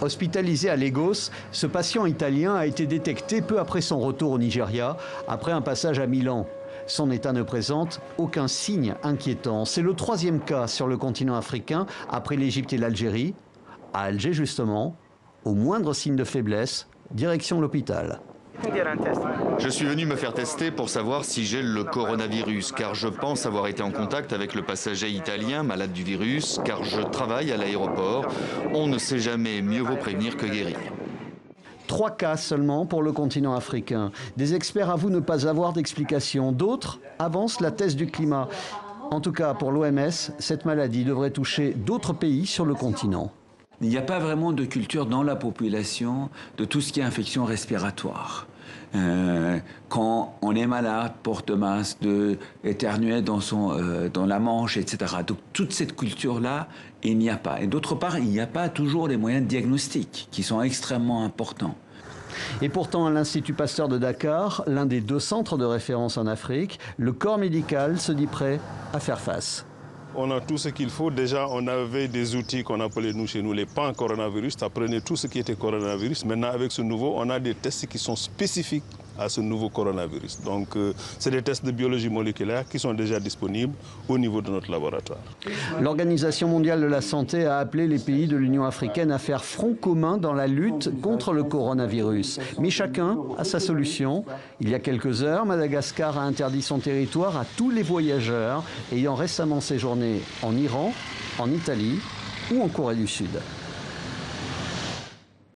Hospitalisé à Lagos, ce patient italien a été détecté peu après son retour au Nigeria, après un passage à Milan. Son état ne présente aucun signe inquiétant. C'est le 3e cas sur le continent africain, après l'Égypte et l'Algérie. À Alger, justement, au moindre signe de faiblesse, direction l'hôpital. Je suis venu me faire tester pour savoir si j'ai le coronavirus, car je pense avoir été en contact avec le passager italien malade du virus, car je travaille à l'aéroport. On ne sait jamais, mieux vaut prévenir que guérir. 3 cas seulement pour le continent africain. Des experts avouent ne pas avoir d'explication. D'autres avancent la thèse du climat. En tout cas, pour l'OMS, cette maladie devrait toucher d'autres pays sur le continent. Il n'y a pas vraiment de culture dans la population de tout ce qui est infection respiratoire. Quand on est malade, porte masque, éternuer dans la manche, etc. Donc toute cette culture-là, il n'y a pas. Et d'autre part, il n'y a pas toujours les moyens de diagnostic qui sont extrêmement importants. Et pourtant, à l'Institut Pasteur de Dakar, l'un des 2 centres de référence en Afrique, le corps médical se dit prêt à faire face. On a tout ce qu'il faut. Déjà, on avait des outils qu'on appelait nous, chez nous les pan-coronavirus. Ça prenait tout ce qui était coronavirus. Maintenant, avec ce nouveau, on a des tests qui sont spécifiques à ce nouveau coronavirus. Donc, c'est des tests de biologie moléculaire qui sont déjà disponibles au niveau de notre laboratoire. L'Organisation mondiale de la santé a appelé les pays de l'Union africaine à faire front commun dans la lutte contre le coronavirus. Mais chacun a sa solution. Il y a quelques heures, Madagascar a interdit son territoire à tous les voyageurs ayant récemment séjourné en Iran, en Italie ou en Corée du Sud.